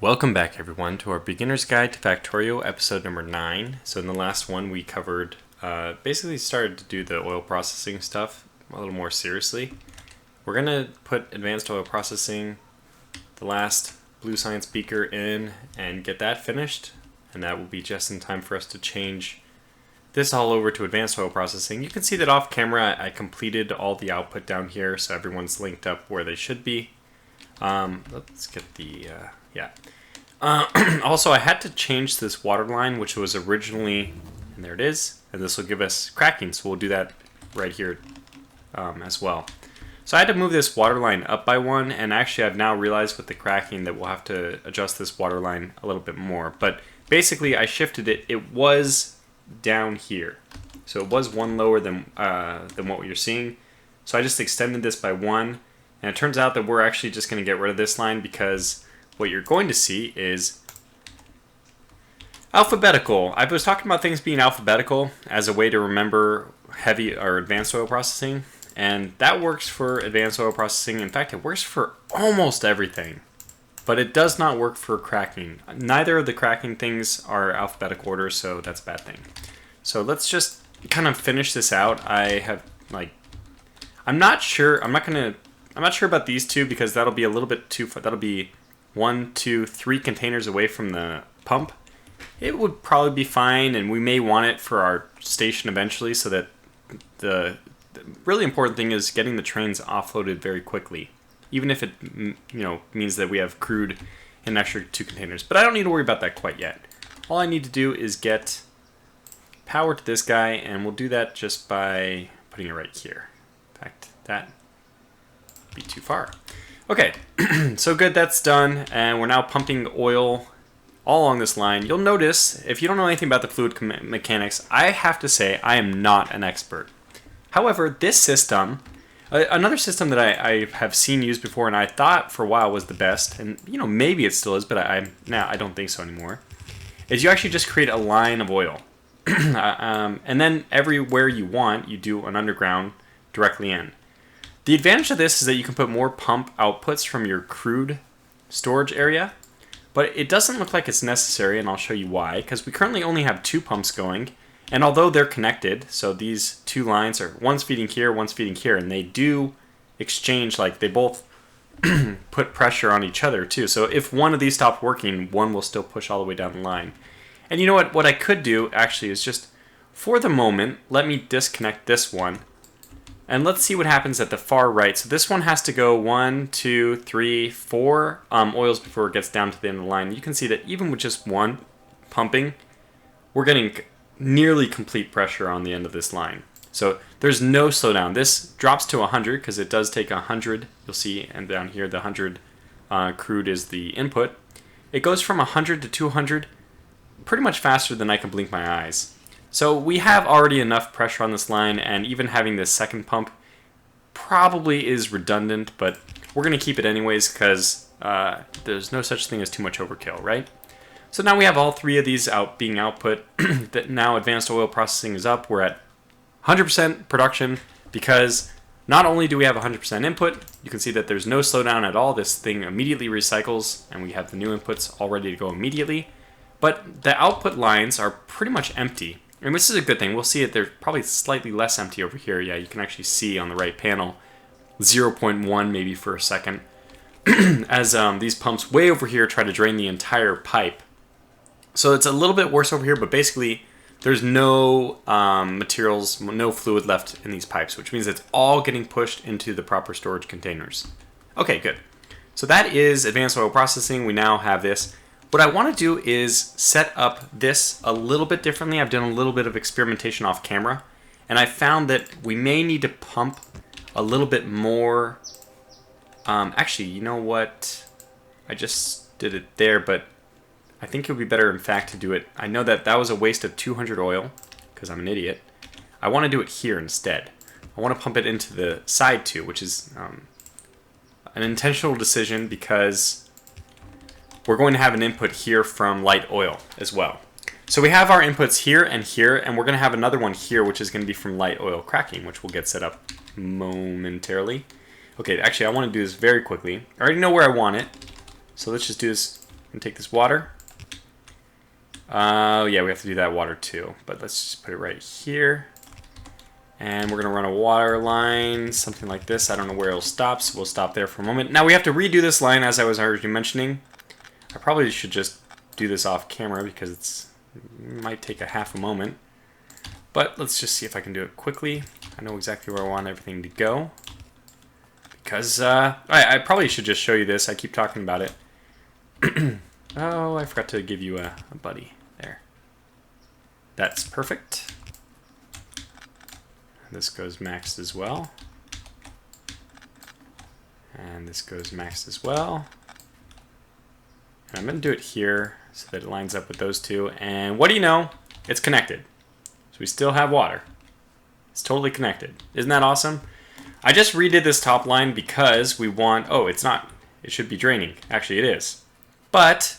Welcome back everyone to our Beginner's Guide to Factorio episode number 9. So in the last one we covered, basically started to do the oil processing stuff a little more seriously. We're going to put advanced oil processing, the last blue science beaker in and get that finished. And that will be just in time for us to change this all over to advanced oil processing. You can see that off camera I completed all the output down here so everyone's linked up where they should be. Let's get the... also, I had to change this water line, which was originally, and there it is, and this will give us cracking, so we'll do that right here as well. So I had to move this water line up by 1, and actually I've now realized with the cracking that we'll have to adjust this water line a little bit more. But basically I shifted it, it was down here. So it was 1 lower than what you're seeing. So I just extended this by 1, and it turns out that we're actually just going to get rid of this line because what you're going to see is alphabetical. I was talking about things being alphabetical as a way to remember heavy or advanced oil processing, and that works for advanced oil processing. In fact, it works for almost everything, but it does not work for cracking. Neither of the cracking things are alphabetical order, so that's a bad thing. So let's just kind of finish this out. I'm not sure about these two because that'll be a little bit too far. That'll be 1, 2, 3 containers away from the pump. It would probably be fine, and we may want it for our station eventually, so that the really important thing is getting the trains offloaded very quickly, even if it means that we have crude in an extra 2 containers. But I don't need to worry about that quite yet. All I need to do is get power to this guy, and we'll do that just by putting it right here. In fact, that would be too far. Okay, so good, that's done, and we're now pumping oil all along this line. You'll notice, if you don't know anything about the fluid mechanics, I have to say I am not an expert. However, this system, another system that I have seen used before and I thought for a while was the best, and maybe it still is, but I don't think so anymore, is you actually just create a line of oil. And then everywhere you want, you do an underground directly in. The advantage of this is that you can put more pump outputs from your crude storage area, but it doesn't look like it's necessary, and I'll show you why, because we currently only have 2 pumps going, and although they're connected, so these 2 lines are, one's feeding here, one's feeding here, and they do exchange, like they both put pressure on each other too, so if one of these stopped working, one will still push all the way down the line. And you know what I could do actually is just, for the moment, let me disconnect this one, and let's see what happens at the far right. So this one has to go 1, 2, 3, 4 oils before it gets down to the end of the line. You can see that even with just 1 pumping, we're getting nearly complete pressure on the end of this line. So there's no slowdown. This drops to 100 because it does take 100. You'll see, and down here the 100 crude is the input. It goes from 100 to 200 pretty much faster than I can blink my eyes. So we have already enough pressure on this line, and even having this second pump probably is redundant, but we're going to keep it anyways because there's no such thing as too much overkill, right? So now we have all 3 of these being output. That now advanced oil processing is up. We're at 100% production because not only do we have 100% input, you can see that there's no slowdown at all. This thing immediately recycles, and we have the new inputs all ready to go immediately. But the output lines are pretty much empty. And this is a good thing. We'll see it. They're probably slightly less empty over here. Yeah, you can actually see on the right panel 0.1 maybe for a second as these pumps way over here try to drain the entire pipe. So it's a little bit worse over here, but basically there's no materials, no fluid left in these pipes, which means it's all getting pushed into the proper storage containers. Okay, good. So that is advanced oil processing. We now have this. What I want to do is set up this a little bit differently. I've done a little bit of experimentation off camera, and I found that we may need to pump a little bit more. Actually, you know what? I just did it there, but I think it would be better, in fact, to do it. I know that was a waste of 200 oil, because I'm an idiot. I want to do it here instead. I want to pump it into the side too, which is an intentional decision because we're going to have an input here from light oil as well. So we have our inputs here, and we're going to have another one here, which is going to be from light oil cracking, which we'll get set up momentarily. Okay, actually, I want to do this very quickly. I already know where I want it, so let's just do this And take this water. Yeah, we have to do that water too. But let's just put it right here. And we're going to run a water line, something like this. I don't know where it'll stop, so we'll stop there for a moment. Now we have to redo this line, as I was already mentioning. I probably should just do this off camera because it might take a half a moment. But let's just see if I can do it quickly. I know exactly where I want everything to go. Because I probably should just show you this. I keep talking about it. Oh, I forgot to give you a buddy there. That's perfect. This goes maxed as well. And this goes maxed as well. And I'm going to do it here so that it lines up with those two. And what do you know? It's connected. So we still have water. It's totally connected. Isn't that awesome? I just redid this top line because we want... Oh, it's not. It should be draining. Actually, it is. But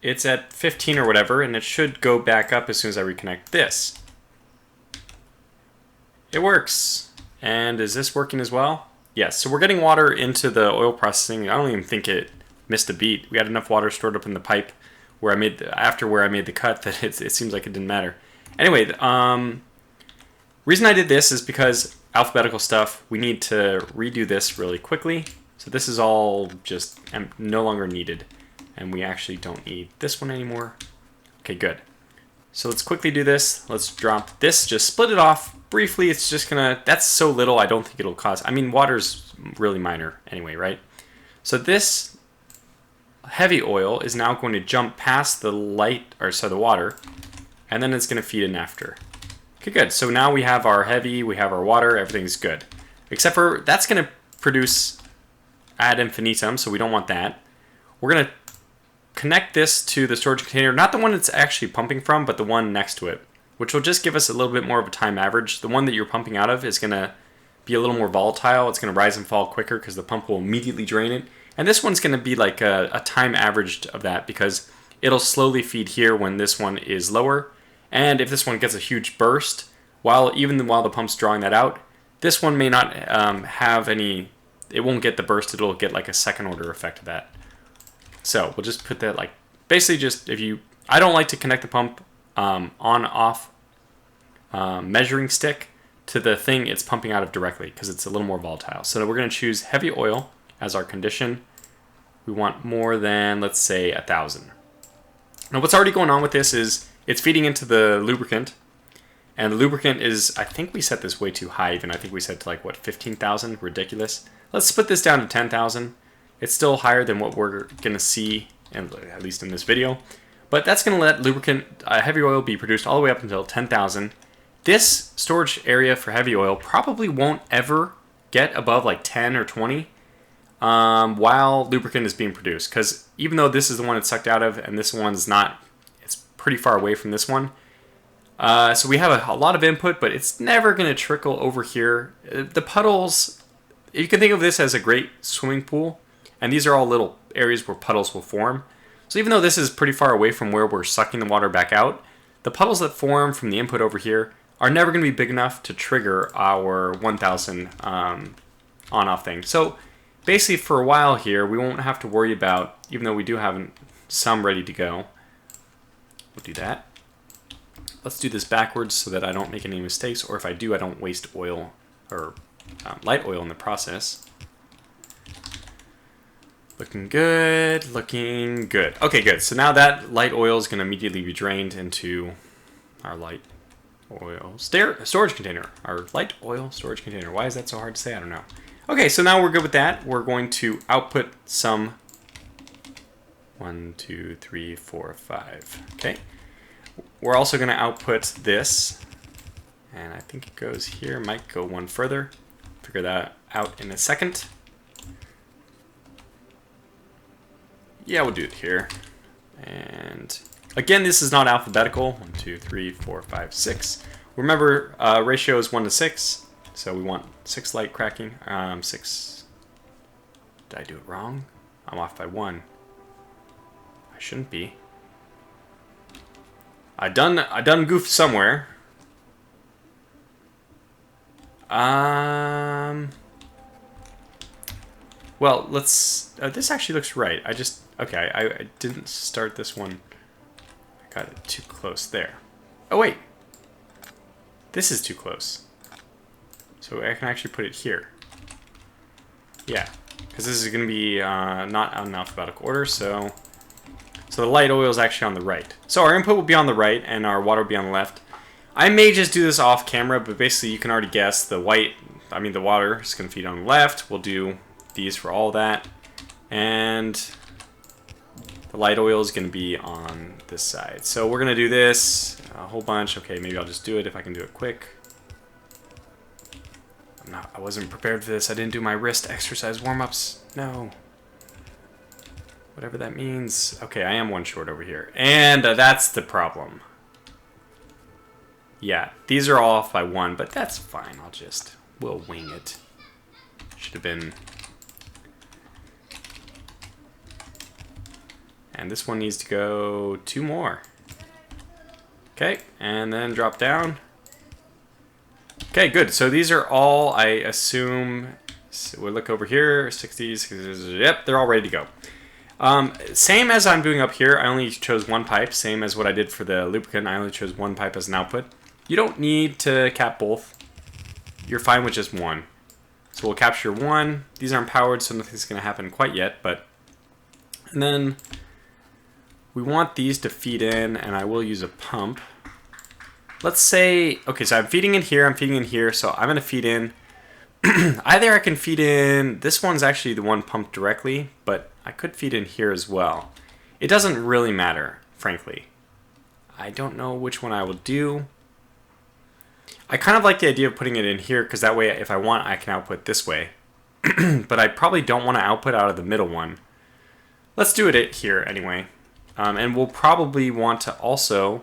it's at 15 or whatever, and it should go back up as soon as I reconnect this. It works. And is this working as well? Yes. So we're getting water into the oil processing. I don't even think it missed a beat. We had enough water stored up in the pipe where I made after where I made the cut that it seems like it didn't matter. Anyway, reason I did this is because alphabetical stuff. We need to redo this really quickly. So this is all just no longer needed, and we actually don't need this one anymore. Okay, good. So let's quickly do this. Let's drop this. Just split it off briefly. It's just gonna. That's so little. I don't think it'll cause. I mean, water's really minor anyway, right? So this heavy oil is now going to jump past the the water, and then it's going to feed in after. Okay, good. So now we have our heavy, we have our water, everything's good. Except for that's going to produce ad infinitum, so we don't want that. We're going to connect this to the storage container, not the one it's actually pumping from, but the one next to it, which will just give us a little bit more of a time average. The one that you're pumping out of is going to be a little more volatile. It's going to rise and fall quicker because the pump will immediately drain it. And this one's going to be like a time averaged of that because it'll slowly feed here when this one is lower. And if this one gets a huge burst, even while the pump's drawing that out, this one may not have any, it won't get the burst, it'll get like a second order effect of that. So we'll just put that like, basically just I don't like to connect the pump on-off measuring stick to the thing it's pumping out of directly because it's a little more volatile. So we're going to choose heavy oil as our condition. We want more than, let's say, 1,000. Now what's already going on with this is it's feeding into the lubricant, and the lubricant is, I think we set this way too high even. I think we set to like, what, 15,000? Ridiculous. Let's split this down to 10,000. It's still higher than what we're going to see, at least in this video. But that's going to let lubricant, heavy oil be produced all the way up until 10,000. This storage area for heavy oil probably won't ever get above like 10 or 20 while lubricant is being produced. Because even though this is the one it's sucked out of and this one's not, it's pretty far away from this one. So we have a lot of input, but it's never going to trickle over here. The puddles, you can think of this as a great swimming pool. And these are all little areas where puddles will form. So even though this is pretty far away from where we're sucking the water back out, the puddles that form from the input over here are never going to be big enough to trigger our 1,000 on-off thing. So basically for a while here, we won't have to worry about, even though we do have some ready to go. We'll do that. Let's do this backwards so that I don't make any mistakes, or if I do, I don't waste oil or light oil in the process. Looking good, looking good. Okay, good. So now that light oil is going to immediately be drained into our light oil storage container. Our light oil storage container. Why is that so hard to say? I don't know. Okay, so now we're good with that. We're going to output some 1, 2, 3, 4, 5. Okay. We're also going to output this. And I think it goes here. Might go one further. Figure that out in a second. Yeah, we'll do it here. And again, this is not alphabetical. 1, 2, 3, 4, 5, 6. Remember, ratio is 1 to 6. So we want 6 light cracking. 6. Did I do it wrong? I'm off by 1. I shouldn't be. I done goofed somewhere. Well, let's... this actually looks right. Okay, I didn't start this one. I got it too close there. Oh, wait. This is too close. So I can actually put it here. Yeah, because this is going to be not in alphabetical order, so the light oil is actually on the right. So our input will be on the right, and our water will be on the left. I may just do this off camera, but basically you can already guess the water is going to feed on the left. We'll do these for all that. And the light oil is going to be on this side. So we're going to do this a whole bunch. Okay, maybe I'll just do it if I can do it quick. I wasn't prepared for this. I didn't do my wrist exercise warm-ups. No. Whatever that means. Okay, I am one short over here. And that's the problem. Yeah, these are all off by one, but that's fine. We'll wing it. Should have been... And this one needs to go 2 more. Okay, and then drop down. Okay, good. So these are all, I assume, so we'll look over here, 60s, yep, they're all ready to go. Same as I'm doing up here, I only chose one pipe, same as what I did for the lubricant, I only chose one pipe as an output. You don't need to cap both. You're fine with just one. So we'll capture one. These aren't powered, so nothing's going to happen quite yet, and then we want these to feed in, and I will use a pump. Let's say, okay, so I'm feeding in here, so I'm going to feed in. Either I can feed in, this one's actually the one pumped directly, but I could feed in here as well. It doesn't really matter, frankly. I don't know which one I will do. I kind of like the idea of putting it in here, because that way, if I want, I can output this way. But I probably don't want to output out of the middle one. Let's do it here anyway. And we'll probably want to also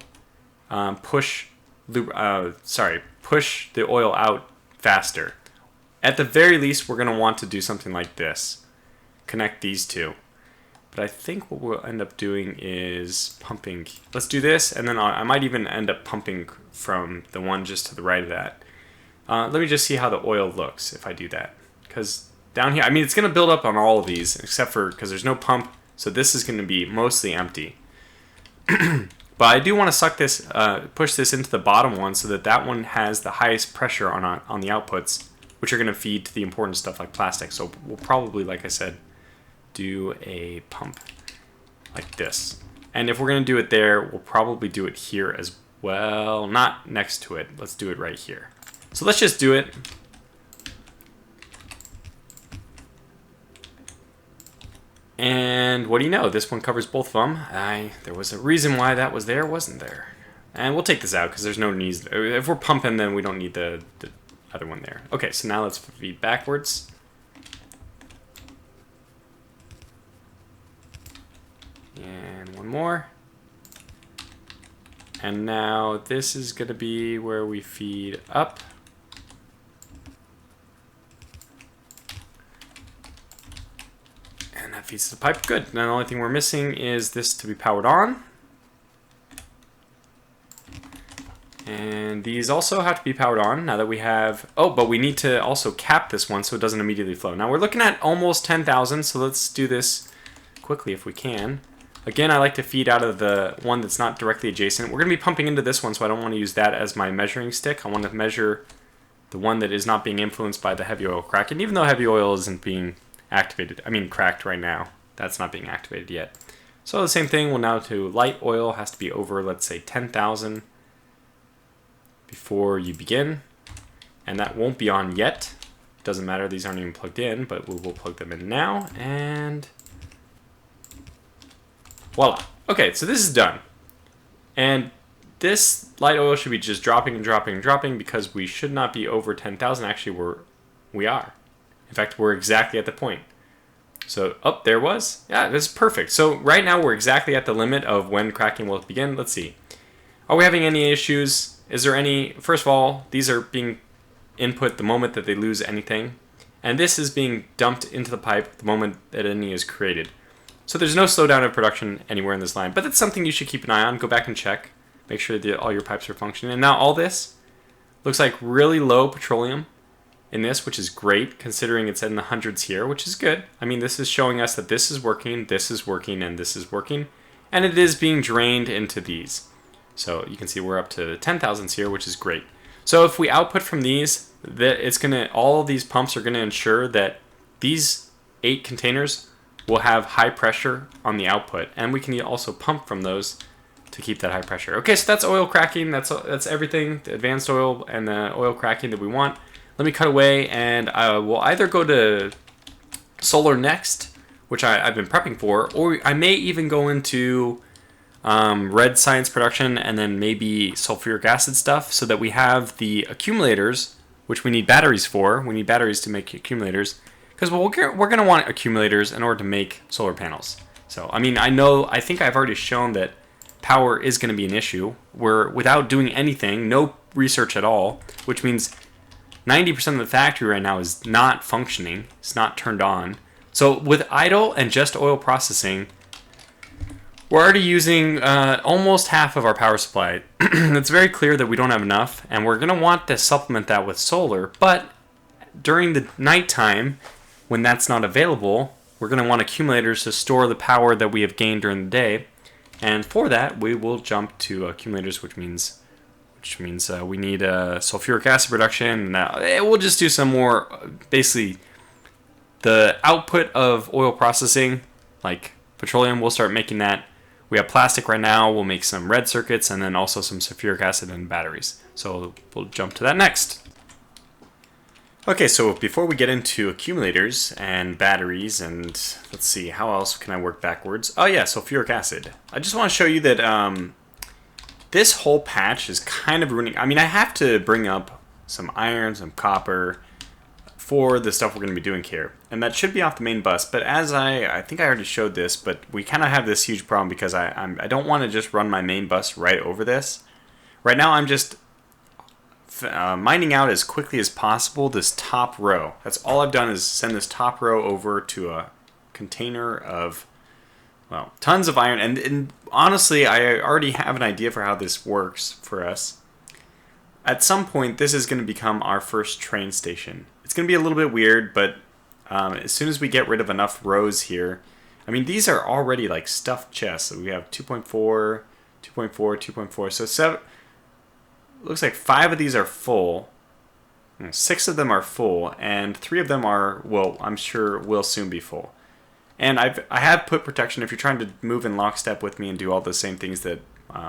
push the oil out faster. At the very least, we're going to want to do something like this. Connect these two. But I think what we'll end up doing is pumping. Let's do this, and then I might even end up pumping from the one just to the right of that. Let me just see how the oil looks if I do that. Because down here, I mean, it's going to build up on all of these, except for because there's no pump, so this is going to be mostly empty. But I do want to suck this, push this into the bottom one so that that one has the highest pressure on the outputs, which are going to feed to the important stuff like plastic. So we'll probably, like I said, do a pump like this. And if we're going to do it there, we'll probably do it here as well. Not next to it. Let's do it right here. So let's just do it. And what do you know? This one covers both of them. There was a reason why that was there, wasn't there? And we'll take this out because there's no need. If we're pumping, then we don't need the other one there. Okay, so now let's feed backwards. And one more. And now this is going to be where we feed up. And that feeds the pipe. Good. Now the only thing we're missing is this to be powered on. And these also have to be powered on now that we have... Oh, but we need to also cap this one so it doesn't immediately flow. Now we're looking at almost 10,000, so let's do this quickly if we can. Again, I like to feed out of the one that's not directly adjacent. We're going to be pumping into this one, so I don't want to use that as my measuring stick. I want to measure the one that is not being influenced by the heavy oil crack. And even though heavy oil isn't being activated, I mean cracked right now, that's not being activated yet. So the same thing, well now to light oil has to be over, let's say 10,000 before you begin. And that won't be on yet. Doesn't matter, these aren't even plugged in, but we will plug them in now, and voila. Okay, so this is done. And this light oil should be just dropping and dropping and dropping because we should not be over 10,000. Actually, we are. In fact, we're exactly at the point. So, oh, there was. Yeah, this is perfect. So right now we're exactly at the limit of when cracking will begin. Let's see. Are we having any issues? Is there any... First of all, these are being input the moment that they lose anything. And this is being dumped into the pipe the moment that any is created. So there's no slowdown of production anywhere in this line. But that's something you should keep an eye on. Go back and check. Make sure that all your pipes are functioning. And now all this looks like really low petroleum. in this, which is great considering it's in the hundreds here, which is good. I mean, this is showing us that this is working, and this is working, and it is being drained into these. So you can see we're up to 10,000s here, which is great. So if we output from these, all of these pumps are gonna ensure that these 8 containers will have high pressure on the output, and we can also pump from those to keep that high pressure. Okay, so that's oil cracking. That's everything, the advanced oil and the oil cracking that we want. Let me cut away, and I will either go to solar next, which I've been prepping for, or I may even go into red science production and then maybe sulfuric acid stuff, so that we have the accumulators, which we need batteries for. We need batteries to make accumulators, because we're going to want accumulators in order to make solar panels. So, I mean, I think I've already shown that power is going to be an issue. We're, without doing anything, no research at all, which means 90% of the factory right now is not functioning. It's not turned on. So with idle and just oil processing, we're already using almost half of our power supply. It's very clear that we don't have enough, and we're going to want to supplement that with solar. But during the nighttime, when that's not available, we're going to want accumulators to store the power that we have gained during the day. And for that, we will jump to accumulators, which means we need sulfuric acid production. Now, we'll just do some more, basically, the output of oil processing, like petroleum, we'll start making that. We have plastic right now, we'll make some red circuits, and then also some sulfuric acid and batteries. So we'll jump to that next. Okay, so before we get into accumulators and batteries, and let's see, how else can I work backwards? Oh yeah, sulfuric acid. I just want to show you that this whole patch is kind of ruining. I mean, I have to bring up some iron, some copper for the stuff we're going to be doing here. And that should be off the main bus, but as I think I already showed this, but we kind of have this huge problem because I don't want to just run my main bus right over this. Right now I'm just mining out as quickly as possible this top row. That's all I've done, is send this top row over to a container of, well, tons of iron. And honestly, I already have an idea for how this works for us. At some point, this is going to become our first train station. It's going to be a little bit weird, but as soon as we get rid of enough rows here, I mean, these are already like stuffed chests. So we have 2.4, 2.4, 2.4. So 7. Looks like 5 of these are full. 6 of them are full, and 3 of them are, well, I'm sure will soon be full. And I have put protection if you're trying to move in lockstep with me and do all the same things that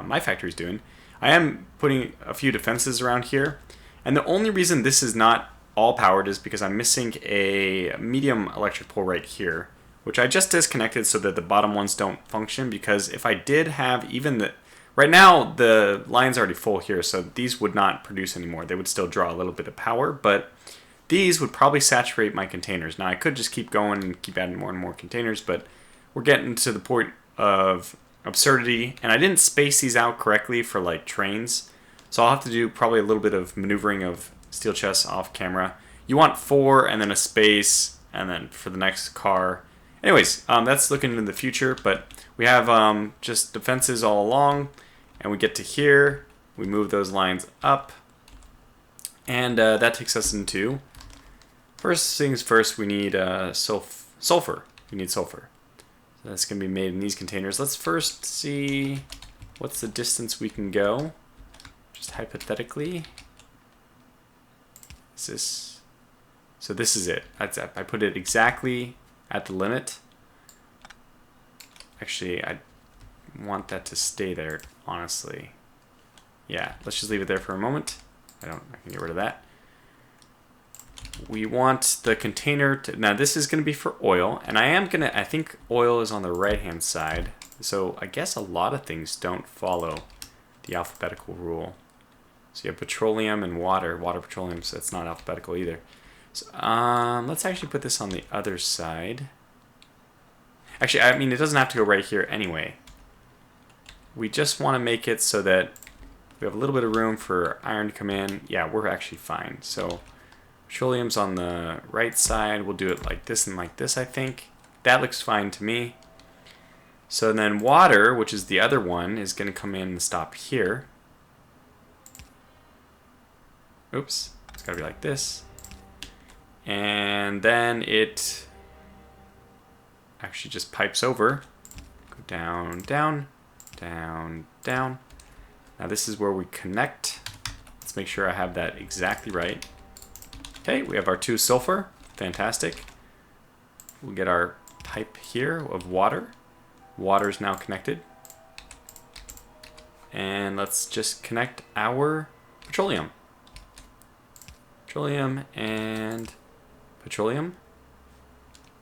my factory's doing. I am putting a few defenses around here, and the only reason this is not all powered is because I'm missing a medium electric pole right here, which I just disconnected so that the bottom ones don't function, because if I did have even the... Right now, the line's already full here, so these would not produce anymore. They would still draw a little bit of power, but these would probably saturate my containers. Now, I could just keep going and keep adding more and more containers, but we're getting to the point of absurdity, and I didn't space these out correctly for, like, trains, so I'll have to do probably a little bit of maneuvering of steel chests off camera. You want 4, and then a space, and then for the next car. Anyways, that's looking into the future, but we have just defenses all along. And we get to here, we move those lines up, and that takes us into, first things first, we need sulfur. We need sulfur. So that's going to be made in these containers. Let's first see what's the distance we can go, just hypothetically. Is this, so this is it. I put it exactly at the limit. Actually, I want that to stay there, honestly. Yeah, let's just leave it there for a moment. I can get rid of that. We want the container to, now this is going to be for oil, and I think oil is on the right hand side, so I guess a lot of things don't follow the alphabetical rule. So you have petroleum and water petroleum, so it's not alphabetical either. So, let's actually put this on the other side. Actually, I mean, it doesn't have to go right here anyway. We just want to make it so that we have a little bit of room for iron to come in. Yeah, we're actually fine. So petroleum's on the right side. We'll do it like this and like this, I think. That looks fine to me. So then water, which is the other one, is going to come in and stop here. Oops, it's got to be like this. And then it actually just pipes over. Go down, down, down, down. Now this is where we connect. Let's make sure I have that exactly right. Okay, we have our 2 sulfur. Fantastic. We'll get our pipe here of water. Water is now connected. And let's just connect our petroleum. Petroleum and petroleum.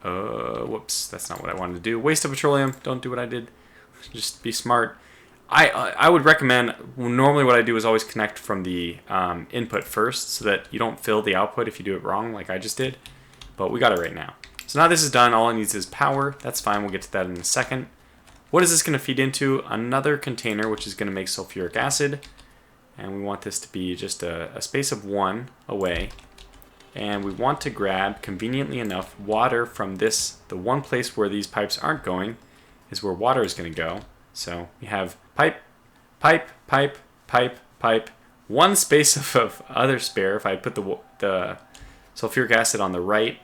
Whoops, that's not what I wanted to do. Waste of petroleum. Don't do what I did. Just be smart. I would recommend, normally what I do is always connect from the input first so that you don't fill the output if you do it wrong like I just did. But we got it right now. So now this is done. All it needs is power. That's fine. We'll get to that in a second. What is this going to feed into? Another container, which is going to make sulfuric acid. And we want this to be just a space of 1 away. And we want to grab, conveniently enough, water from this. The one place where these pipes aren't going is where water is going to go. So we have pipe, pipe, pipe, pipe, pipe. One space of other spare. If I put the sulfuric acid on the right,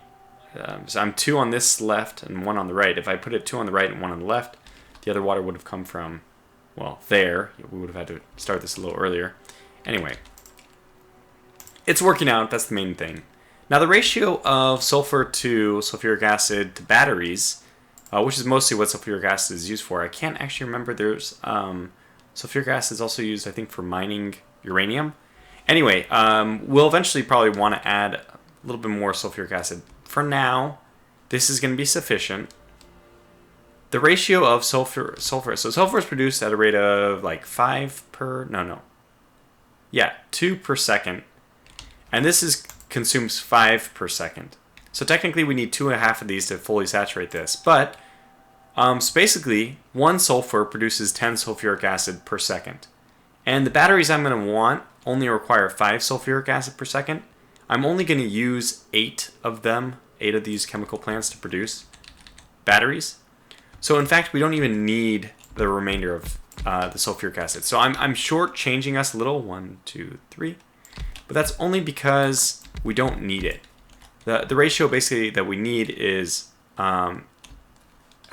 so I'm 2 on this left and 1 on the right. If I put it 2 on the right and 1 on the left, the other water would have come from, well, there. We would have had to start this a little earlier. Anyway, it's working out. That's the main thing. Now the ratio of sulfur to sulfuric acid to batteries, which is mostly what sulfuric acid is used for. I can't actually remember. There's sulfuric acid is also used, I think, for mining uranium. Anyway, we'll eventually probably want to add a little bit more sulfuric acid. For now, this is going to be sufficient. The ratio of sulfur, so sulfur is produced at a rate of like 2 per second. And this consumes 5 per second. So technically we need 2.5 of these to fully saturate this. But so basically 1 sulfur produces 10 sulfuric acid per second. And the batteries I'm going to want only require 5 sulfuric acid per second. I'm only going to use 8 of them, 8 of these chemical plants to produce batteries. So in fact, we don't even need the remainder of the sulfuric acid. So I'm short-changing us a little, 1, 2, 3. But that's only because we don't need it. The ratio basically that we need is how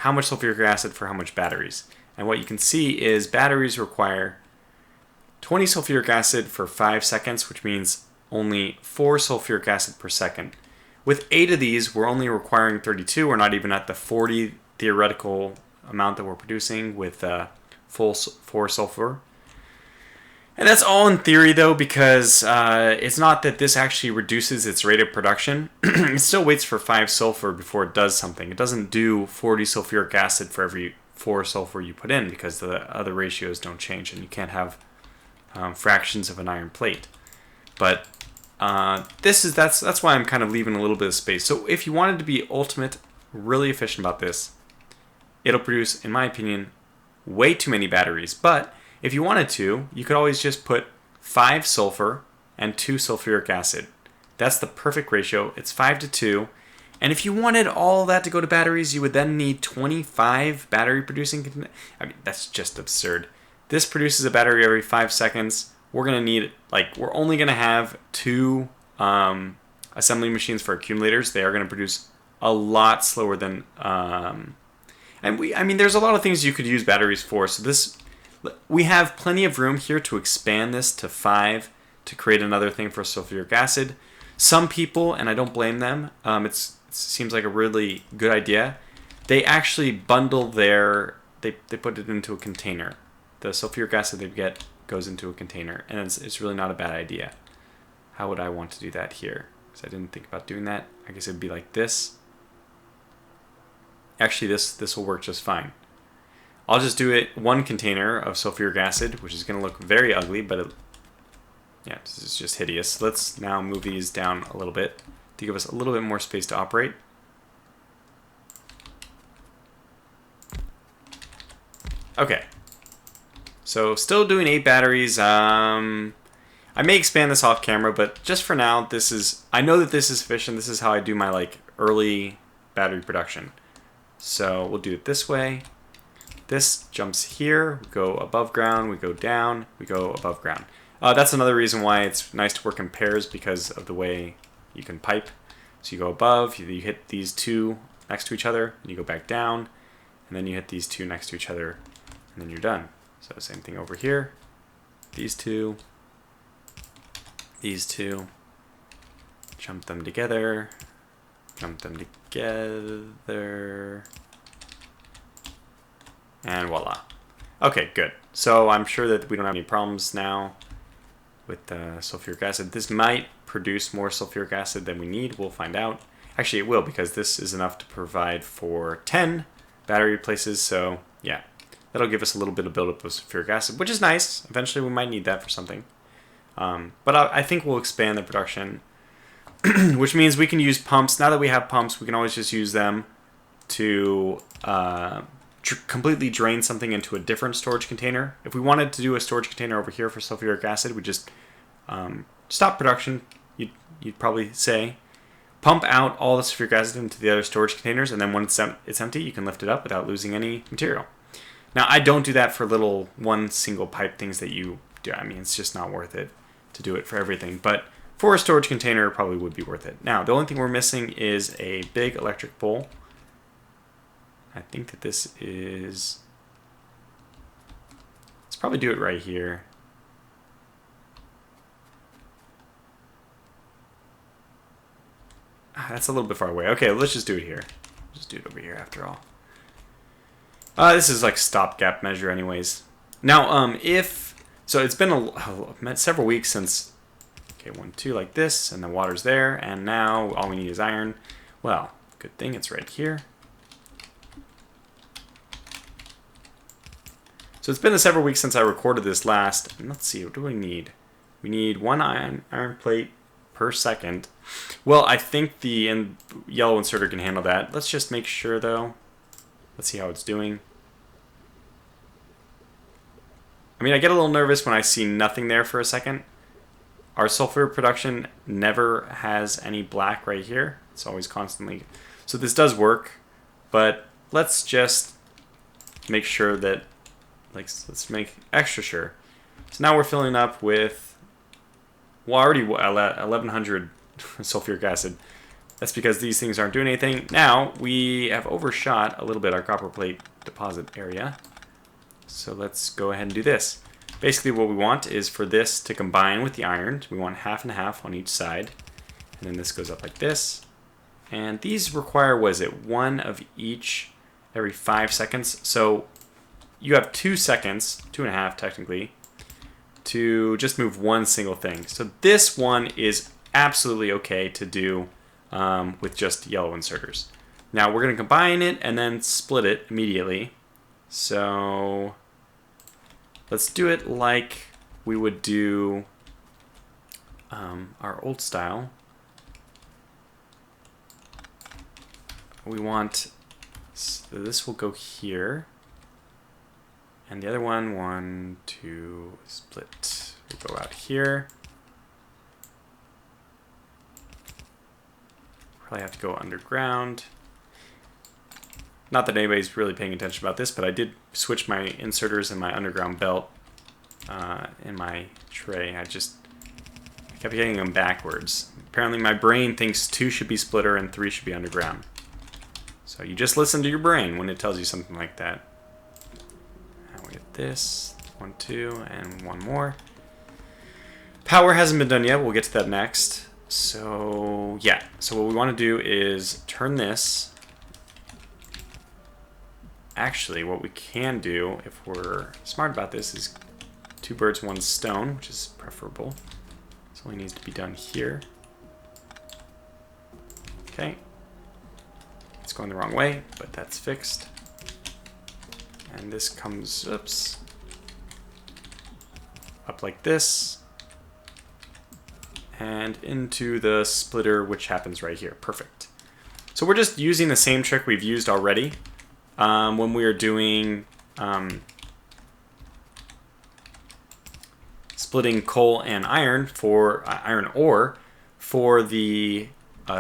much sulfuric acid for how much batteries. And what you can see is batteries require 20 sulfuric acid for 5 seconds, which means only 4 sulfuric acid per second. With 8 of these, we're only requiring 32. We're not even at the 40 theoretical amount that we're producing with full 4 sulfur. And that's all in theory, though, because it's not that this actually reduces its rate of production. It still waits for 5 sulfur before it does something. It doesn't do 40 sulfuric acid for every 4 sulfur you put in because the other ratios don't change and you can't have fractions of an iron plate. But that's why I'm kind of leaving a little bit of space. So if you wanted to be ultimate, really efficient about this, it'll produce, in my opinion, way too many batteries. But if you wanted to, you could always just put 5 sulfur and 2 sulfuric acid. That's the perfect ratio. It's 5 to 2. And if you wanted all that to go to batteries, you would then need 25 battery producing. I mean, that's just absurd. This produces a battery every 5 seconds. We're going to need, we're only going to have 2 assembly machines for accumulators. They are going to produce a lot slower than, there's a lot of things you could use batteries for. So we have plenty of room here to expand this to 5 to create another thing for sulfuric acid. Some people, and I don't blame them, it seems like a really good idea. They actually bundle they put it into a container. The sulfuric acid they get goes into a container, and it's really not a bad idea. How would I want to do that here? Because I didn't think about doing that. I guess it'd be like this. Actually, this will work just fine. I'll just do it 1 container of sulfuric acid, which is going to look very ugly, but this is just hideous. Let's now move these down a little bit to give us a little bit more space to operate. Okay. So still doing 8 batteries. I may expand this off camera, but just for now, I know that this is sufficient. This is how I do my early battery production. So we'll do it this way. This jumps here, we go above ground, we go down, we go above ground. That's another reason why it's nice to work in pairs because of the way you can pipe. So you go above, you hit these two next to each other, and you go back down, and then you hit these two next to each other, and then you're done. So same thing over here. These two, jump them together, and voila. Okay, good. So I'm sure that we don't have any problems now with sulfuric acid. This might produce more sulfuric acid than we need. We'll find out. Actually, it will, because this is enough to provide for 10 battery places. So yeah, that'll give us a little bit of buildup of sulfuric acid, which is nice. Eventually, we might need that for something. But I think we'll expand the production, which means we can use pumps. Now that we have pumps, we can always just use them to completely drain something into a different storage container. If we wanted to do a storage container over here for sulfuric acid, we just stop production, you'd probably say, pump out all the sulfuric acid into the other storage containers, and then when it's empty, you can lift it up without losing any material. Now, I don't do that for little one single pipe things that you do. I mean, it's just not worth it to do it for everything, but for a storage container, it probably would be worth it. Now, the only thing we're missing is a big electric bowl. I think that this is... Let's probably do it right here. That's a little bit far away. Okay, let's just do it here. Just do it over here after all. This is like stopgap measure anyways. Now, so it's been several weeks since... Okay, 1, 2 like this, and the water's there, and now all we need is iron. Well, good thing it's right here. So it's been several weeks since I recorded this last. And let's see, what do we need? We need 1 iron plate per second. Well, I think the yellow inserter can handle that. Let's just make sure, though. Let's see how it's doing. I mean, I get a little nervous when I see nothing there for a second. Our sulfur production never has any black right here. It's always constantly... So this does work, but let's just make sure that... let's make extra sure. So now we're filling up with, well, already 1,100 sulfuric acid. That's because these things aren't doing anything. Now we have overshot a little bit our copper plate deposit area. So let's go ahead and do this. Basically what we want is for this to combine with the iron. We want half and half on each side. And then this goes up like this. And these require, what is it, 1 of each every 5 seconds. So you have 2 seconds, 2.5 technically, to just move one single thing. So this one is absolutely okay to do with just yellow inserters. Now we're going to combine it and then split it immediately. So let's do it like we would do our old style. We want, so this will go here. And the other one, 1, 2, split, will go out here. Probably have to go underground. Not that anybody's really paying attention about this, but I did switch my inserters in my underground belt in my tray. I kept getting them backwards. Apparently my brain thinks 2 should be splitter and 3 should be underground. So you just listen to your brain when it tells you something like that. Now we get this, 1, 2, and 1 more. Power hasn't been done yet. We'll get to that next. So yeah, so what we want to do is turn this. Actually, what we can do, if we're smart about this, is 2 birds, 1 stone, which is preferable. This only needs to be done here. Okay. It's going the wrong way, but that's fixed. And this comes, oops, up like this. And into the splitter, which happens right here. Perfect. So we're just using the same trick we've used already when we are doing splitting coal and iron for iron ore for the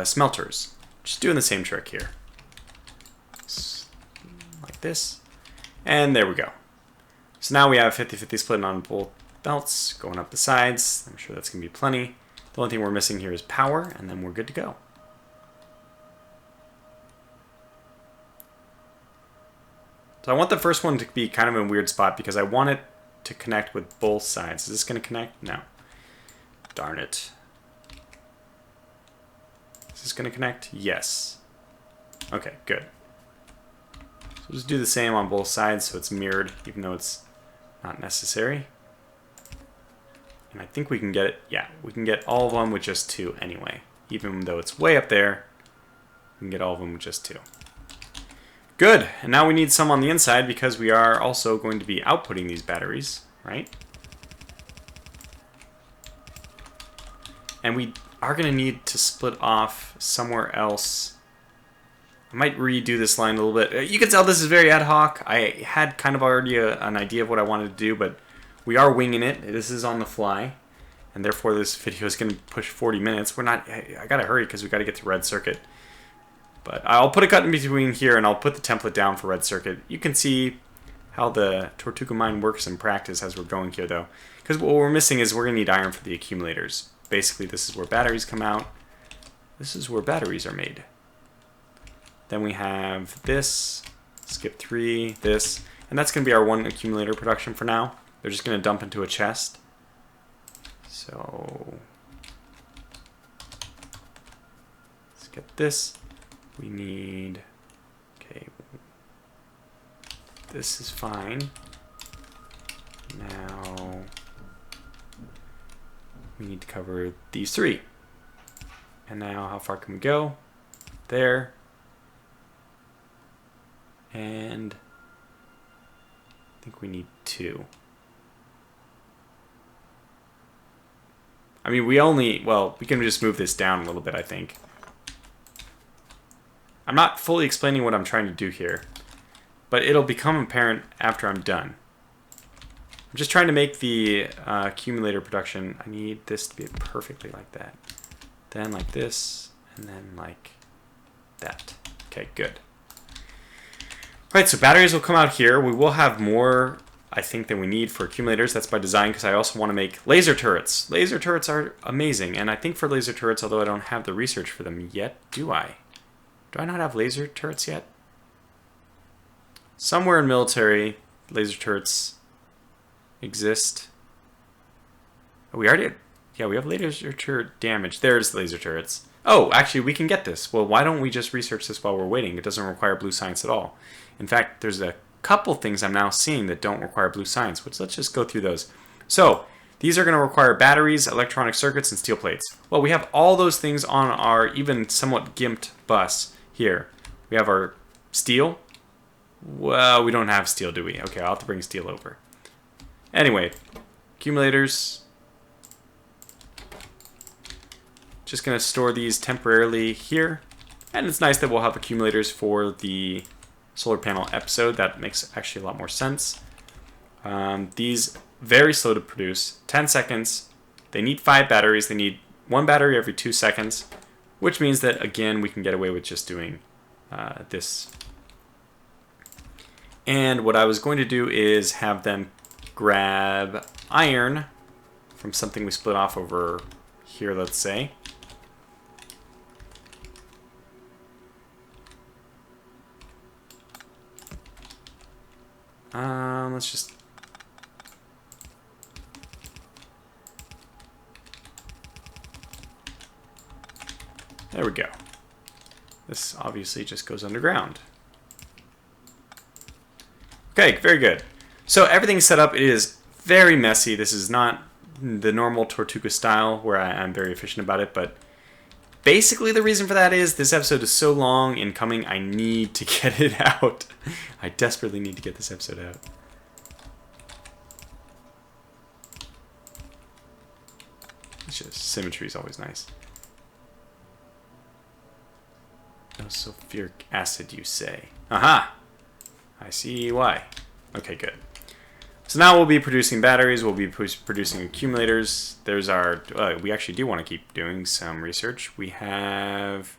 smelters. Just doing the same trick here. Like this. And there we go. So now we have 50-50 splitting on both belts going up the sides. I'm sure that's going to be plenty. The only thing we're missing here is power, and then we're good to go. So I want the first one to be kind of in a weird spot because I want it to connect with both sides. Is this going to connect? No. Darn it. Is this going to connect? Yes. Okay, good. So just do the same on both sides so it's mirrored, even though it's not necessary. And I think we can get it. Yeah, we can get all of them with just 2 anyway. Even though it's way up there, we can get all of them with just 2. Good. And now we need some on the inside because we are also going to be outputting these batteries, right? And we are going to need to split off somewhere else. I might redo this line a little bit. You can tell this is very ad hoc. I had kind of already an idea of what I wanted to do, but we are winging it. This is on the fly, and therefore this video is going to push 40 minutes. I got to hurry because we got to get to red circuit. But I'll put a cut in between here, and I'll put the template down for red circuit. You can see how the Tortuga mine works in practice as we're going here, though. Because what we're missing is we're going to need iron for the accumulators. Basically, this is where batteries come out. This is where batteries are made. Then we have this, skip 3, this, and that's going to be our 1 accumulator production for now. They're just going to dump into a chest. So let's get this. We need, okay, this is fine. Now we need to cover these 3. And now how far can we go? There. And I think we need 2. I mean, we can just move this down a little bit, I think. I'm not fully explaining what I'm trying to do here, but it'll become apparent after I'm done. I'm just trying to make the accumulator production. I need this to be perfectly like that. Then like this, and then like that. Okay, good. Right, so batteries will come out here. We will have more, I think, than we need for accumulators. That's by design because I also want to make laser turrets. Laser turrets are amazing, and I think for laser turrets, although I don't have the research for them yet, do I? Do I not have laser turrets yet? Somewhere in military, laser turrets exist. Oh, we already... Yeah, we have laser turret damage. There's laser turrets. Oh, actually, we can get this. Well, why don't we just research this while we're waiting? It doesn't require blue science at all. In fact, there's a couple things I'm now seeing that don't require blue science, which let's just go through those. So, these are going to require batteries, electronic circuits, and steel plates. Well, we have all those things on our even somewhat gimped bus here. We have our steel. Well, we don't have steel, do we? Okay, I'll have to bring steel over. Anyway, accumulators. Just going to store these temporarily here. And it's nice that we'll have accumulators for the solar panel episode. That makes actually a lot more sense. These very slow to produce. 10 seconds. They need 5 batteries. They need 1 battery every 2 seconds. Which means that, again, we can get away with just doing this. And what I was going to do is have them grab iron from something we split off over here, let's say. Let's just... There we go. This obviously just goes underground. Okay, very good. So everything's set up. It is very messy. This is not the normal Tortuga style where I'm very efficient about it, but basically the reason for that is this episode is so long in coming, I need to get it out. I desperately need to get this episode out. It's just, symmetry is always nice. No sulfuric acid, you say? Aha! I see why. Okay, good. So now we'll be producing batteries, we'll be producing accumulators. There's our... we actually do want to keep doing some research. We have...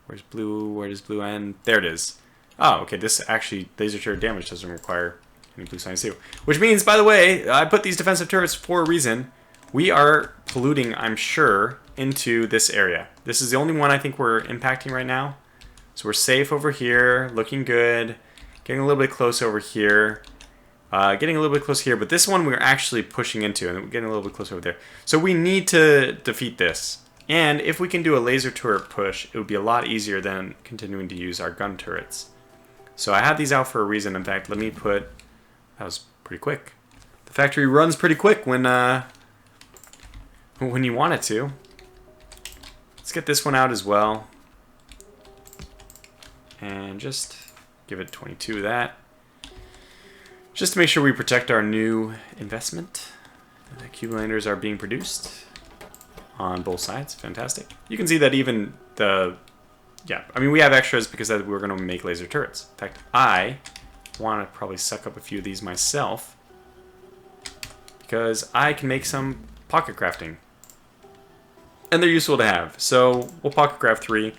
Where's blue? Where does blue end? There it is. Oh, okay, this actually, laser turret damage doesn't require any blue science too. Which means, by the way, I put these defensive turrets for a reason. We are polluting, I'm sure, into this area. This is the only one I think we're impacting right now. So we're safe over here, looking good. Getting a little bit close over here. Getting a little bit close here, but this one we're actually pushing into, and we're getting a little bit closer over there. So we need to defeat this. And if we can do a laser turret push, it would be a lot easier than continuing to use our gun turrets. So I have these out for a reason. In fact, let me put... That was pretty quick. The factory runs pretty quick when you want it to. Let's get this one out as well. And just give it 22 of that. Just to make sure we protect our new investment. The accumulators are being produced on both sides. Fantastic. You can see that even the... Yeah, I mean, we have extras because we're going to make laser turrets. In fact, I want to probably suck up a few of these myself because I can make some pocket crafting. And they're useful to have. So we'll pocket craft 3.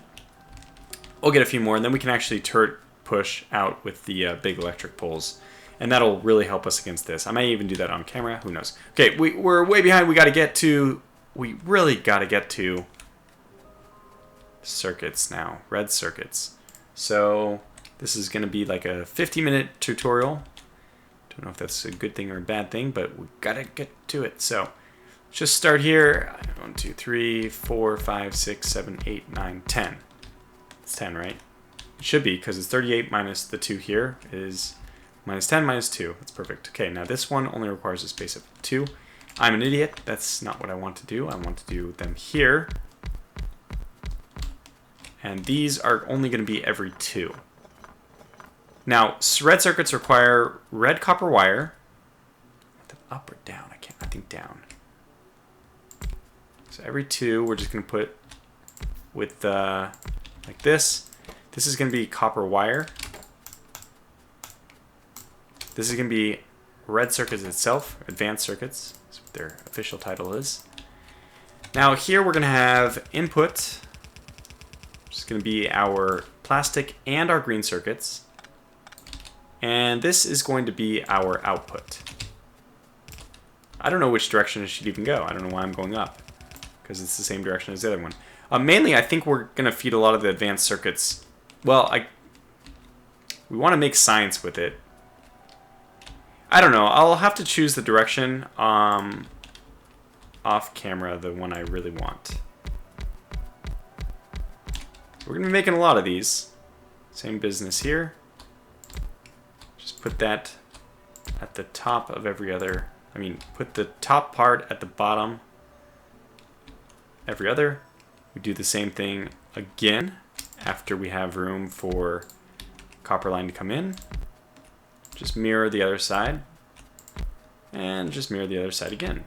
We'll get a few more, and then we can actually turret push out with the big electric poles. And that'll really help us against this. I may even do that on camera. Who knows? Okay, we're way behind. We really got to get to circuits now. Red circuits. So this is going to be like a 50-minute tutorial. Don't know if that's a good thing or a bad thing, but we got to get to it. So just start here. 1, 2, 3, 4, 5, 6, 7, 8, 9, 10. It's 10, right? It should be, because it's 38 minus the 2 here is... minus 10 minus 2. That's perfect. Okay, now this one only requires a space of 2. I'm an idiot. That's not what I want to do. I want to do them here. And these are only going to be every 2. Now, red circuits require red copper wire. Up or down? I think down. So every 2, we're just going to put with like this. This is going to be copper wire. This is going to be red circuits itself, advanced circuits. That's what their official title is. Now here we're going to have input, which is going to be our plastic and our green circuits. And this is going to be our output. I don't know which direction it should even go. I don't know why I'm going up, because it's the same direction as the other one. Mainly, I think we're going to feed a lot of the advanced circuits. Well, we want to make science with it. I don't know. I'll have to choose the direction off camera, the one I really want. We're going to be making a lot of these. Same business here. Just put that at the top of every other... I mean, put the top part at the bottom every other. We do the same thing again after we have room for copper line to come in. Just mirror the other side. And just mirror the other side again.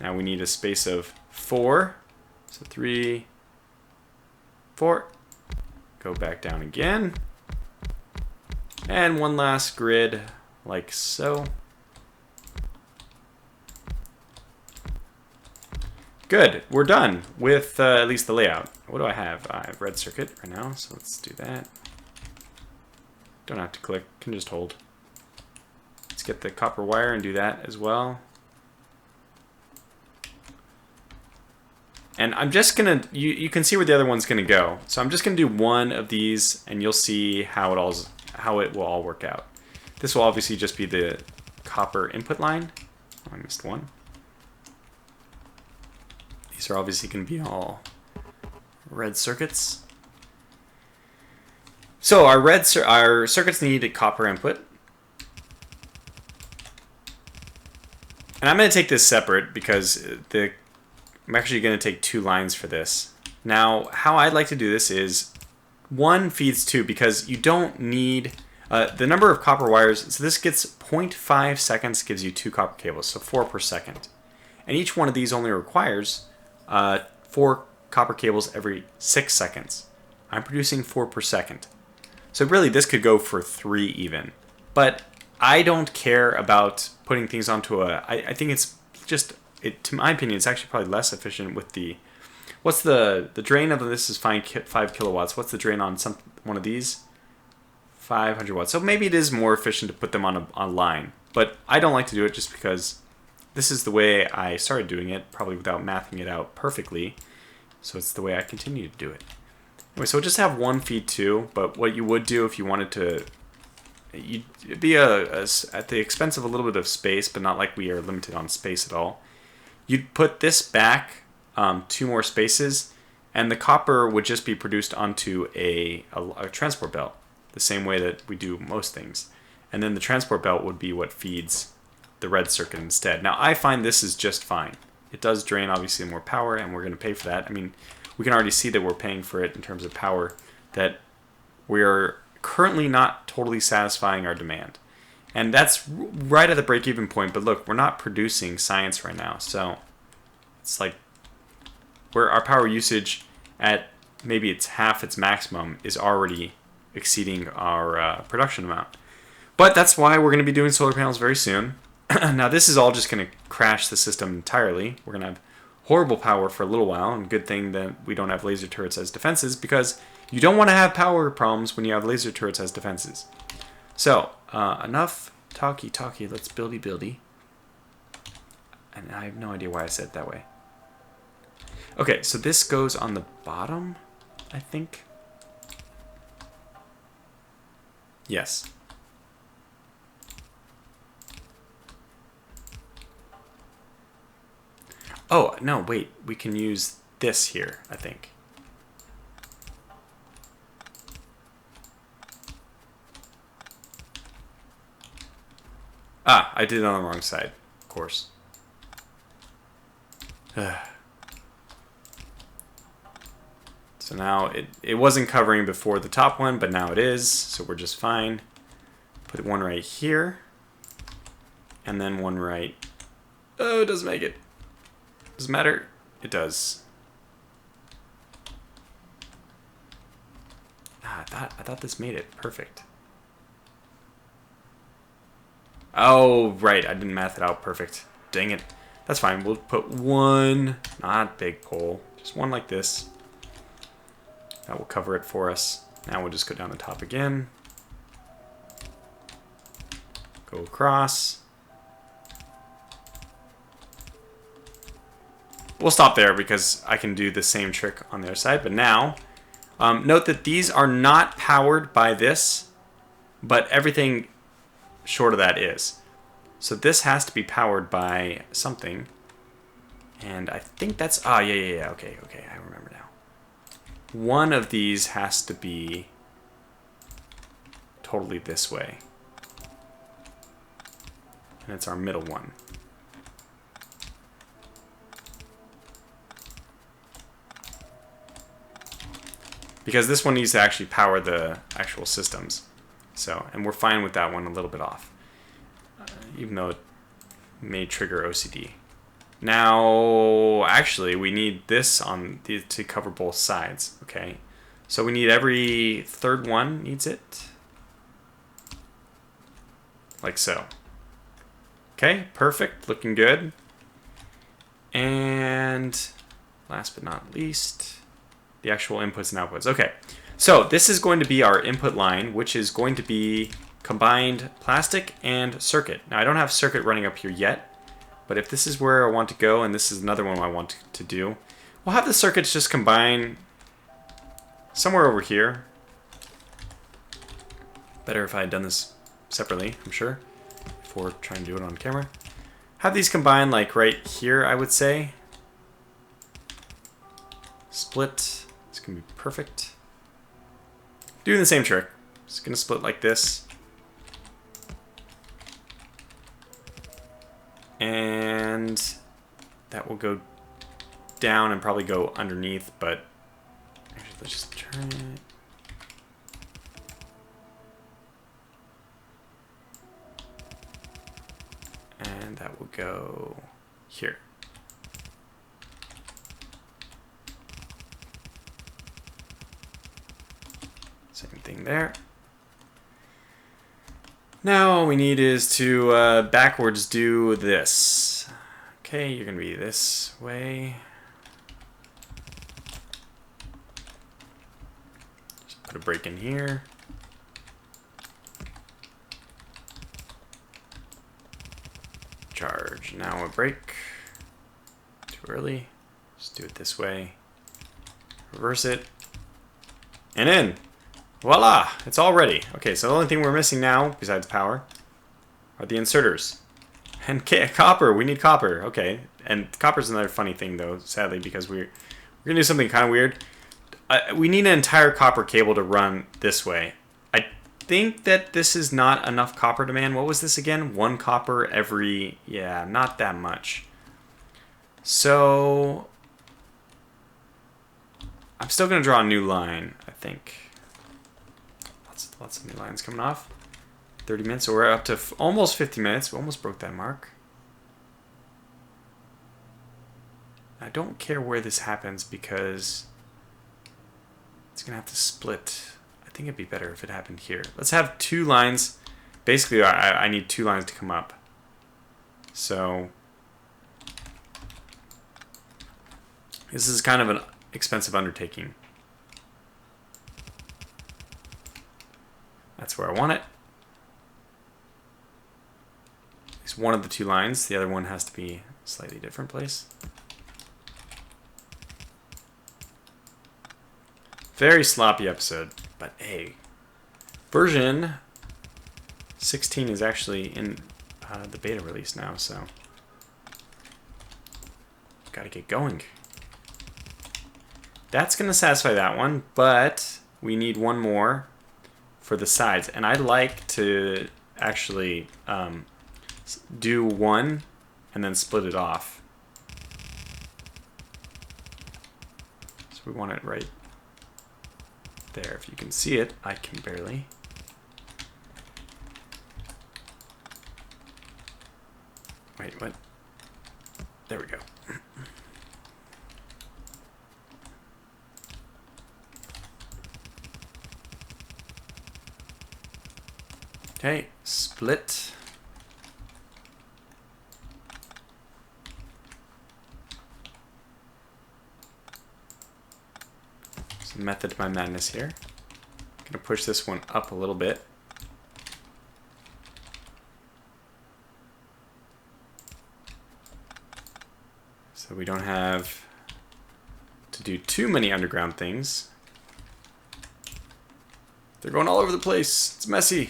Now we need a space of 4. So 3, 4. Go back down again. And one last grid, like so. Good, we're done with at least the layout. What do I have? I have red circuit right now, so let's do that. Don't have to click, can just hold. Let's get the copper wire and do that as well. And I'm just gonna, you can see where the other one's gonna go. So I'm just gonna do one of these and you'll see how it will all work out. This will obviously just be the copper input line. Oh, I missed one. These are obviously gonna be all red circuits. So our circuits need a copper input. And I'm going to take this separate because I'm actually going to take 2 lines for this. Now, how I'd like to do this is 1 feeds 2 because you don't need the number of copper wires. So this gets 0.5 seconds, gives you 2 copper cables, so 4 per second. And each one of these only requires 4 copper cables every 6 seconds. I'm producing 4 per second. So really this could go for 3 even. But I don't care about putting things onto I think it's just, to my opinion, it's actually probably less efficient with the, what's the drain of this is 5 kilowatts. What's the drain on one of these? 500 watts. So maybe it is more efficient to put them on a line. But I don't like to do it just because this is the way I started doing it, probably without mathing it out perfectly. So it's the way I continue to do it. Anyway, so we'll just have one feed too, but what you would do if you wanted to, it'd be at the expense of a little bit of space, but not like we are limited on space at all. You'd put this back 2 more spaces, and the copper would just be produced onto a transport belt, the same way that we do most things. And then the transport belt would be what feeds the red circuit instead. Now, I find this is just fine. It does drain, obviously, more power, and we're going to pay for that. I mean, we can already see that we're paying for it in terms of power, that we are currently not totally satisfying our demand. And that's right at the break-even point, but look, we're not producing science right now, so it's like where our power usage at maybe it's half its maximum is already exceeding our production amount. But that's why we're going to be doing solar panels very soon. Now, this is all just going to crash the system entirely. We're going to have horrible power for a little while, and good thing that we don't have laser turrets as defenses, because you don't want to have power problems when you have laser turrets as defenses. So, enough talky, let's buildy. And I have no idea why I said it that way. Okay, so this goes on the bottom, I think. Yes. Oh, no, wait. We can use this here, I think. Ah, I did it on the wrong side, of course. So now it wasn't covering before the top one, but now it is, so we're just fine. Put one right here, and then one right... Oh, it doesn't make it. Does it matter? It does. Ah, I thought this made it perfect. Oh, right. I didn't math it out perfect. Dang it. That's fine. We'll put one, not big pole, just one like this. That will cover it for us. Now we'll just go down the top again. Go across. We'll stop there because I can do the same trick on the other side. But now, note that these are not powered by this, but everything short of that is. So this has to be powered by something. And I think that's... Ah, yeah. Okay, I remember now. One of these has to be totally this way. And it's our middle one. Because this one needs to actually power the actual systems. So, and we're fine with that one a little bit off. Even though it may trigger OCD. Now, actually, we need this to cover both sides, okay? So we need every third one needs it. Like so. Okay, perfect, looking good. And last but not least, the actual inputs and outputs. Okay, so this is going to be our input line, which is going to be combined plastic and circuit. Now, I don't have circuit running up here yet, but if this is where I want to go, and this is another one I want to do, we'll have the circuits just combine somewhere over here. Better if I had done this separately, I'm sure, before trying to do it on camera. Have these combined like right here, I would say. Split. It's going to be perfect. Doing the same trick. Just going to split like this. And that will go down and probably go underneath, but actually let's just turn it. And that will go here. Same thing there. Now all we need is to backwards do this. Okay, you're going to be this way. Just put a break in here. Charge. Now a break. Too early. Just do it this way. Reverse it. and in. Voila! It's all ready. Okay, so the only thing we're missing now, besides power, are the inserters. And copper. We need copper. Okay. And copper's another funny thing, though, sadly, because we're going to do something kind of weird. We need an entire copper cable to run this way. I think that this is not enough copper demand. What was this again? 1 copper every... Yeah, not that much. So... I'm still going to draw a new line, I think. Lots of new lines coming off. 30 minutes, so we're up to almost 50 minutes. We almost broke that mark. I don't care where this happens because it's going to have to split. I think it'd be better if it happened here. Let's have 2 lines. Basically, I need 2 lines to come up. So this is kind of an expensive undertaking. That's where I want it. It's one of the 2 lines. The other one has to be a slightly different place. Very sloppy episode, but hey, version 16 is actually in the beta release now, so gotta get going. That's gonna satisfy that one, but we need one more for the sides, and I like to actually do one and then split it off. So we want it right there. If you can see it, I can barely. Wait, what? There we go. Okay, split. There's a method to my madness here. I'm gonna push this one up a little bit. So we don't have to do too many underground things. They're going all over the place. It's messy.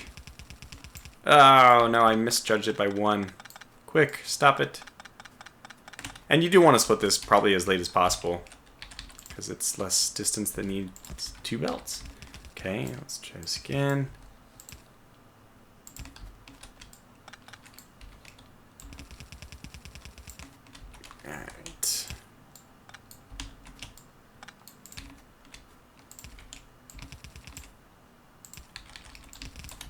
Oh, no, I misjudged it by 1. Quick, stop it. And you do want to split this probably as late as possible, because it's less distance that needs 2 belts. Okay, let's try this again. Alright.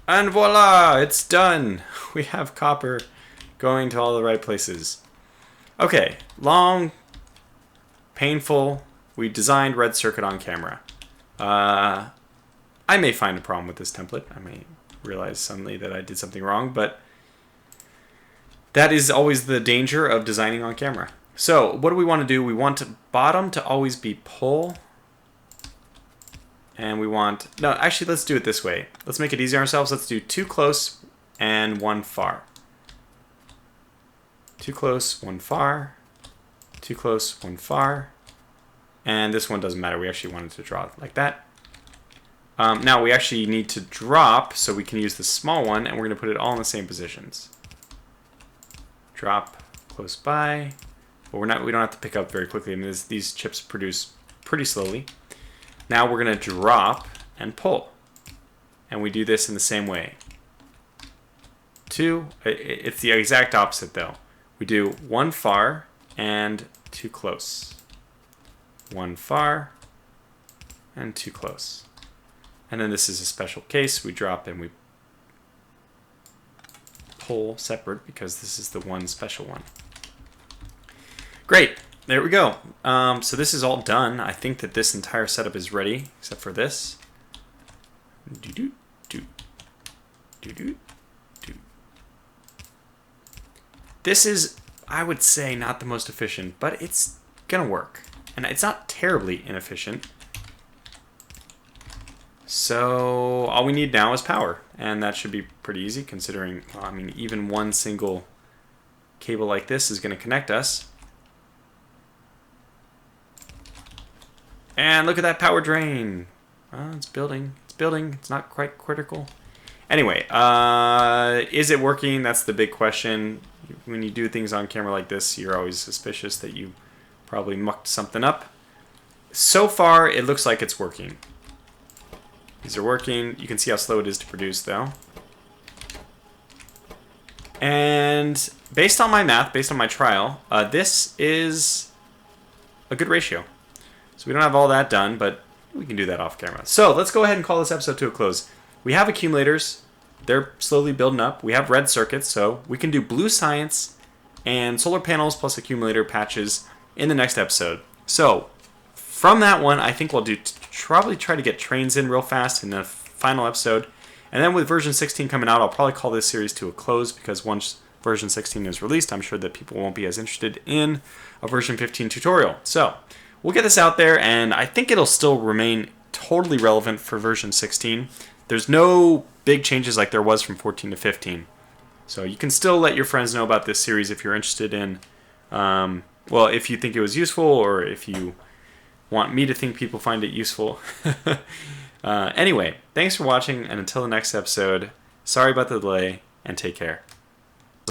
And voila, it's done. We have copper going to all the right places. Okay, long, painful. We designed red circuit on camera. I may find a problem with this template. I may realize suddenly that I did something wrong, but that is always the danger of designing on camera. So what do we want to do? We want bottom to always be pull. And we want, no, actually, let's do it this way. Let's make it easy on ourselves. Let's do 2 close and 1 far. 2 close, 1 far. 2 close, 1 far. And this one doesn't matter. We actually wanted to draw it like that. Now we actually need to drop, so we can use the small one, and we're going to put it all in the same positions. Drop close by. But we don't have to pick up very quickly. I mean, these chips produce pretty slowly. Now we're going to drop and pull. And we do this in the same way. 2, it's the exact opposite though. We do 1 far and 2 close. 1 far and 2 close. And then this is a special case. We drop and we pull separate because this is the one special one. Great. There we go. So this is all done. I think that this entire setup is ready, except for this. This is, I would say, not the most efficient, but it's gonna work. And it's not terribly inefficient. So all we need now is power, and that should be pretty easy considering, well, I mean, even one single cable like this is gonna connect us. And look at that power drain. It's building. It's building. It's not quite critical. Anyway, is it working? That's the big question. When you do things on camera like this, you're always suspicious that you probably mucked something up. So far, it looks like it's working. These are working. You can see how slow it is to produce, though. And based on my math, based on my trial, this is a good ratio. So we don't have all that done, but we can do that off camera. So let's go ahead and call this episode to a close. We have accumulators. They're slowly building up. We have red circuits, so we can do blue science and solar panels plus accumulator patches in the next episode. So from that one, I think we'll do probably try to get trains in real fast in the final episode. And then with version 16 coming out, I'll probably call this series to a close because once version 16 is released, I'm sure that people won't be as interested in a version 15 tutorial. So we'll get this out there, and I think it'll still remain totally relevant for version 16. There's no big changes like there was from 14 to 15. So you can still let your friends know about this series if you're interested in, well, if you think it was useful or if you want me to think people find it useful. Anyway, thanks for watching, and until the next episode, sorry about the delay, and take care.